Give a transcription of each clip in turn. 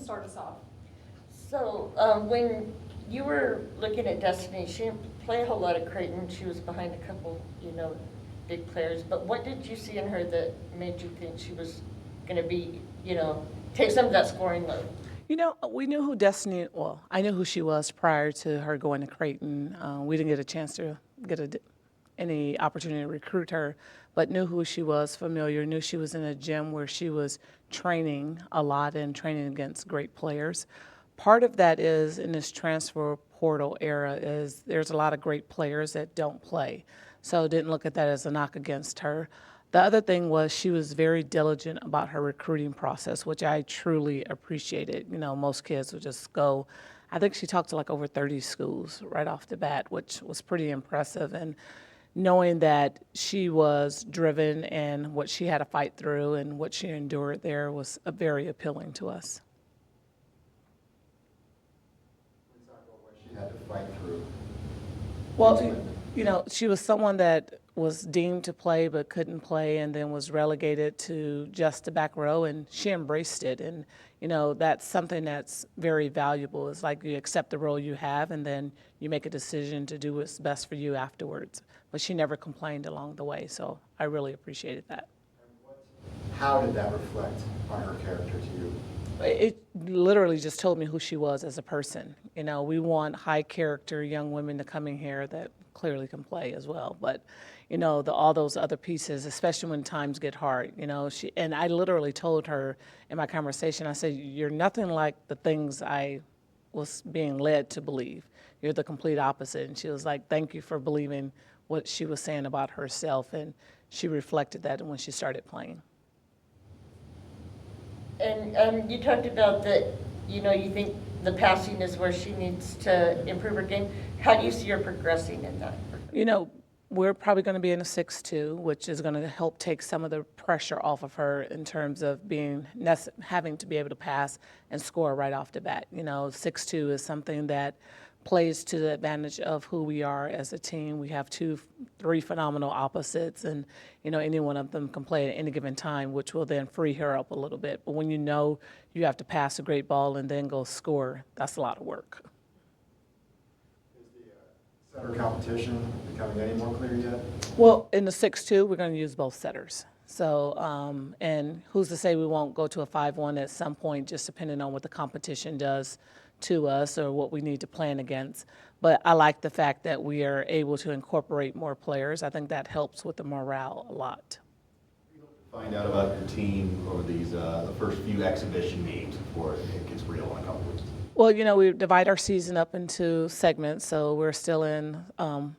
start us off. So when you were looking at Destiny, she didn't play a whole lot of Creighton. She was behind a couple, big players. But what did you see in her that made you think she was going to be, take some of that scoring load? We knew who Destiny, well, I knew who she was prior to her going to Creighton. We didn't get a chance to get any opportunity to recruit her, but knew who she was, familiar, knew she was in a gym where she was training a lot and training against great players. Part of that is in this transfer portal era is there's a lot of great players that don't play. So didn't look at that as a knock against her. The other thing was she was very diligent about her recruiting process, which I truly appreciated. Most kids would just go. I think she talked to like over 30 schools right off the bat, which was pretty impressive. And knowing that she was driven and what she had to fight through and what she endured there was very appealing to us. Let's talk about what she had to fight through. Well, she was someone that was deemed to play but couldn't play and then was relegated to just the back row, and she embraced it. And, that's something that's very valuable. It's like you accept the role you have and then you make a decision to do what's best for you afterwards. But she never complained along the way, so I really appreciated that. How did that reflect on her character to you? It literally just told me who she was as a person. We want high character young women to come in here that clearly can play as well. But, all those other pieces, especially when times get hard, and I literally told her in my conversation, I said, you're nothing like the things I was being led to believe. You're the complete opposite. And she was like, thank you for believing what she was saying about herself. And she reflected that when she started playing. And you talked about that, you think the passing is where she needs to improve her game. How do you see her progressing in that? We're probably going to be in a 6-2, which is going to help take some of the pressure off of her in terms of having to be able to pass and score right off the bat. 6-2 is something that plays to the advantage of who we are as a team. We have 3 phenomenal opposites, and any one of them can play at any given time, which will then free her up a little bit. But when you have to pass a great ball and then go score, that's a lot of work. Is the setter competition becoming any more clear yet? Well, in the 6-2, we're going to use both setters. So, and who's to say we won't go to a 5-1 at some point, just depending on what the competition does to us or what we need to plan against. But I like the fact that we are able to incorporate more players. I think that helps with the morale a lot. Find out about your team over these the first few exhibition games before it gets real in a couple weeks. Well, we divide our season up into segments, so we're still in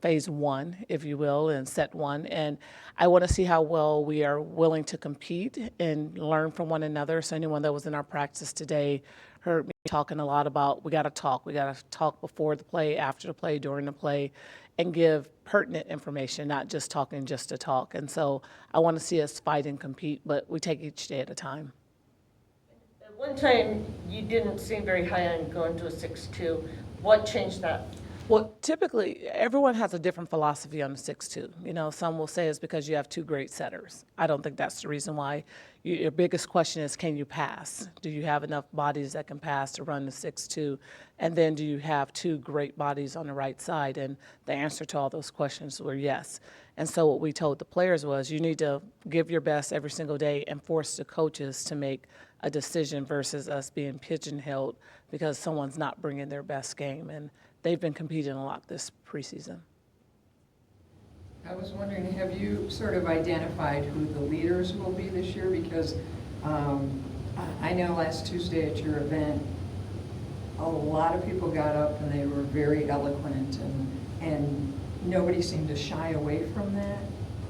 phase 1, if you will, in set 1. And I want to see how well we are willing to compete and learn from one another. So anyone that was in our practice today heard me talking a lot about we got to talk. We got to talk before the play, after the play, during the play, and give pertinent information, not just talking just to talk. And so I want to see us fight and compete, but we take each day at a time. At one time, you didn't seem very high on going to a 6-2. What changed that? Well, typically, everyone has a different philosophy on the 6-2. Some will say it's because you have 2 great setters. I don't think that's the reason why. Your biggest question is, can you pass? Do you have enough bodies that can pass to run the 6-2? And then do you have 2 great bodies on the right side? And the answer to all those questions were yes. And so what we told the players was you need to give your best every single day and force the coaches to make a decision versus us being pigeonholed because someone's not bringing their best game. And they've been competing a lot this preseason. I was wondering, have you sort of identified who the leaders will be this year? Because I know last Tuesday at your event, a lot of people got up and they were very eloquent, and nobody seemed to shy away from that.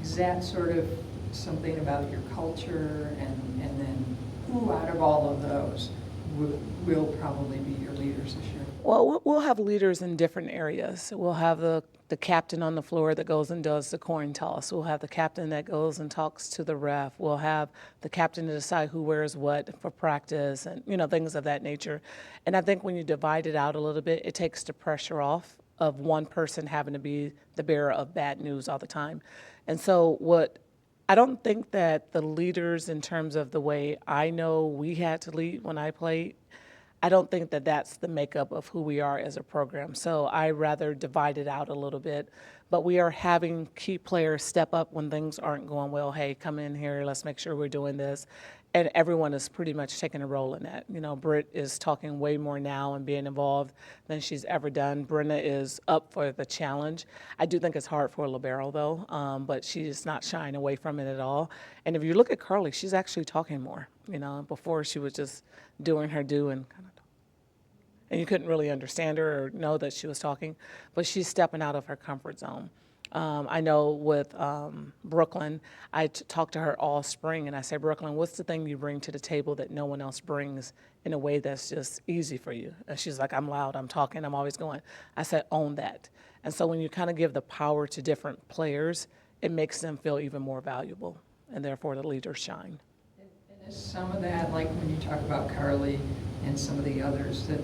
Is that sort of something about your culture? And then who out of all of those will probably be your leaders this year? Well, we'll have leaders in different areas. We'll have the captain on the floor that goes and does the coin toss. We'll have the captain that goes and talks to the ref. We'll have the captain to decide who wears what for practice and, things of that nature. And I think when you divide it out a little bit, it takes the pressure off of one person having to be the bearer of bad news all the time. And so I don't think that the leaders in terms of the way I know we had to lead when I played, I don't think that that's the makeup of who we are as a program. So I rather divide it out a little bit. But we are having key players step up when things aren't going well. Hey, come in here, let's make sure we're doing this. And everyone is pretty much taking a role in that. You know, Britt is talking way more now and being involved than she's ever done. Brenna is up for the challenge. I do think it's hard for a libero, though, but she's not shying away from it at all. And if you look at Carly, she's actually talking more. You know, before she was just doing her due and kind of, and you couldn't really understand her or know that she was talking, but she's stepping out of her comfort zone. I know with Brooklyn, I talked to her all spring, and I said, Brooklyn, what's the thing you bring to the table that no one else brings in a way that's just easy for you? And she's like, I'm loud, I'm talking, I'm always going. I said, own that. And so when you kind of give the power to different players, it makes them feel even more valuable, and therefore the leaders shine. And is some of that, like when you talk about Carly and some of the others, that,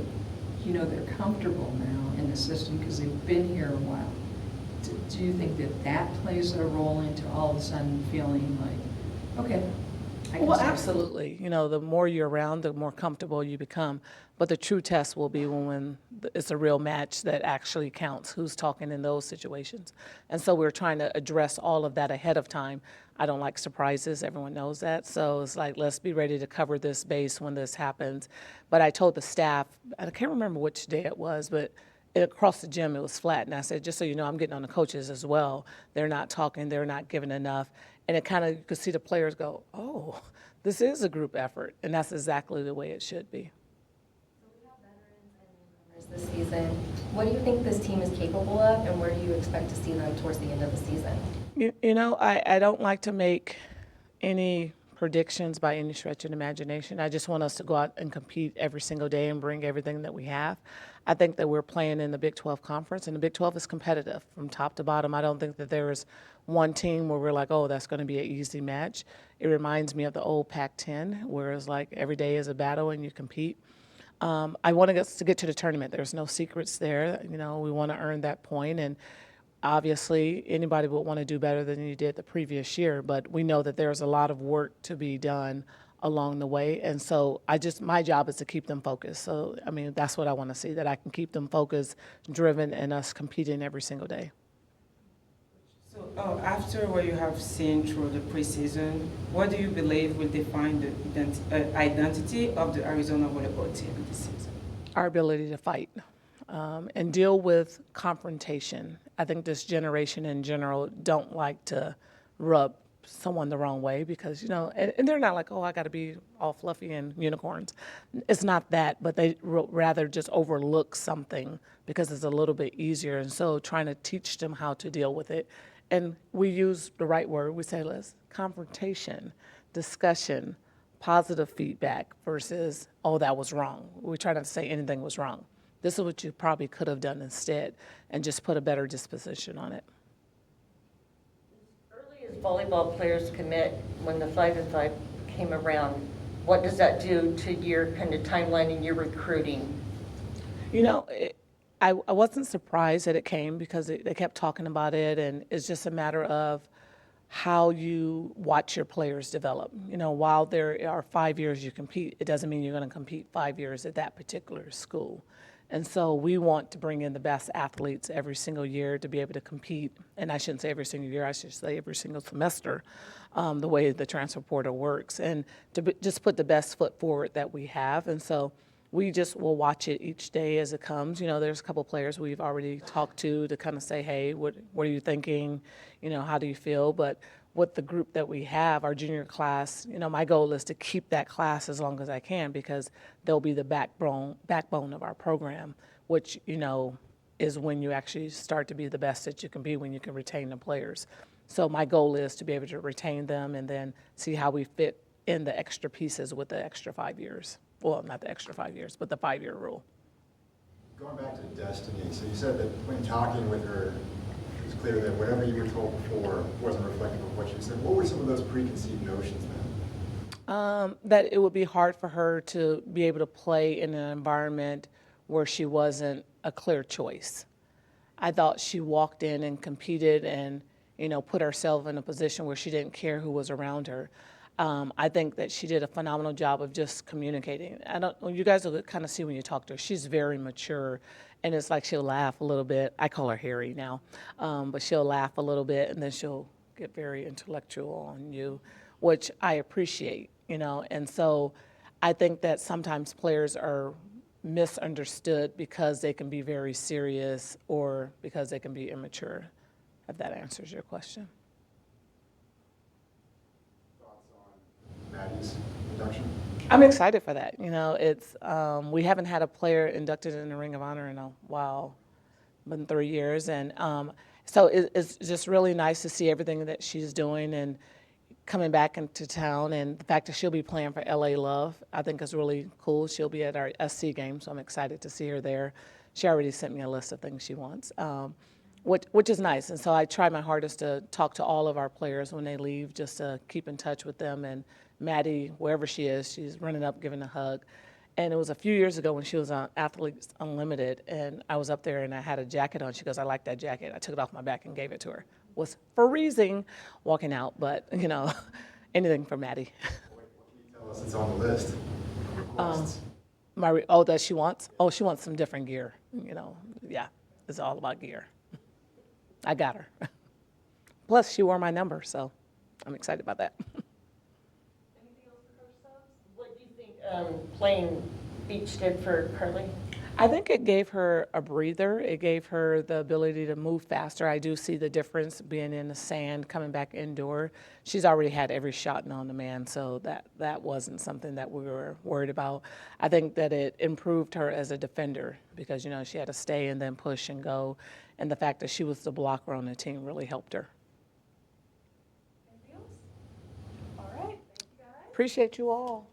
you know, they're comfortable now in the system because they've been here a while. Do you think that that plays a role into all of a sudden feeling like, okay, I can Well, start? absolutely. You know, the more you're around, the more comfortable you become. But the true test will be when it's a real match that actually counts, who's talking in those situations. And so we're trying to address all of that ahead of time. I don't like surprises. Everyone knows that. So it's like, let's be ready to cover this base when this happens. But I told the staff, I can't remember which day it was, but across the gym, it was flat. And I said, just so you know, I'm getting on the coaches as well. They're not talking, they're not giving enough. And it kind of, you could see the players go, oh, this is a group effort. And that's exactly the way it should be. So we have veterans and newcomers this season. What do you think this team is capable of, and where do you expect to see them towards the end of the season? You know, I don't like to make any predictions by any stretch of the imagination. I just want us to go out and compete every single day and bring everything that we have. I think that we're playing in the Big 12 conference, and the Big 12 is competitive from top to bottom. I don't think that there is one team where we're like, oh, that's going to be an easy match. It reminds me of the old Pac-10, where it's like every day is a battle and you compete. I want us to get to the tournament. There's no secrets there. You know, we want to earn that point, and obviously, anybody would want to do better than you did the previous year, but we know that there's a lot of work to be done along the way. And so my job is to keep them focused. So, I mean, that's what I want to see, that I can keep them focused, driven, and us competing every single day. So after what you have seen through the preseason, what do you believe will define the identity of the Arizona volleyball team this season? Our ability to fight and deal with confrontation. I think this generation in general don't like to rub someone the wrong way because, you know, and they're not like, oh, I got to be all fluffy and unicorns. It's not that, but they rather just overlook something because it's a little bit easier. And so trying to teach them how to deal with it. And we use the right word. We say, let's confrontation, discussion, positive feedback versus, oh, that was wrong. We try not to say anything was wrong. This is what you probably could have done instead and just put a better disposition on it. As early as volleyball players commit, when the 5-and-5 came around, what does that do to your kind of timeline and your recruiting? You know, I wasn't surprised that it came because they kept talking about it, and it's just a matter of how you watch your players develop. You know, while there are 5 years you compete, it doesn't mean you're going to compete 5 years at that particular school. And so we want to bring in the best athletes every single year to be able to compete. And I shouldn't say every single year, I should say every single semester, the way the transfer portal works. And to just put the best foot forward that we have. And so we just will watch it each day as it comes. You know, there's a couple players we've already talked to kind of say, hey, what are you thinking? You know, how do you feel? But with the group that we have, our junior class, you know, my goal is to keep that class as long as I can because they'll be the backbone of our program, which, you know, is when you actually start to be the best that you can be, when you can retain the players. So my goal is to be able to retain them and then see how we fit in the extra pieces with the extra 5 years. Well, not the extra 5 years, but the 5-year rule. Going back to Destiny, so you said that when talking with her, it was clear that whatever you were told before wasn't reflective of what she said. What were some of those preconceived notions then? That it would be hard for her to be able to play in an environment where she wasn't a clear choice. I thought she walked in and competed and, you know, put herself in a position where she didn't care who was around her. I think that she did a phenomenal job of just communicating. Well, you guys will kind of see when you talk to her, she's very mature, and it's like she'll laugh a little bit. I call her Harry now, but she'll laugh a little bit, and then she'll get very intellectual on you, which I appreciate, and so I think that sometimes players are misunderstood because they can be very serious or because they can be immature, if that answers your question. Thoughts on Maddie's induction? I'm excited for that. It's we haven't had a player inducted in the Ring of Honor in a while, been 3 years, and so it's just really nice to see everything that she's doing and coming back into town, and the fact that she'll be playing for LA Love, I think is really cool. She'll be at our SC game, so I'm excited to see her there. She already sent me a list of things she wants, which is nice. And so I try my hardest to talk to all of our players when they leave, just to keep in touch with them. And Maddie, wherever she is, she's running up, giving a hug. And it was a few years ago when she was on Athletes Unlimited, and I was up there and I had a jacket on. She goes, "I like that jacket." I took it off my back and gave it to her. Was freezing walking out, but anything for Maddie. What can you tell us that's on the list? Requests. That she wants? Oh, she wants some different gear. Yeah, it's all about gear. I got her. Plus, she wore my number, so I'm excited about that. Anything else for Coach Stubbs? What do you think playing beach did for Carly? I think it gave her a breather. It gave her the ability to move faster. I do see the difference being in the sand, coming back indoor. She's already had every shot known to man, so that wasn't something that we were worried about. I think that it improved her as a defender because, she had to stay and then push and go. And the fact that she was the blocker on the team really helped her. Anything else? All right, thank you guys. Appreciate you all.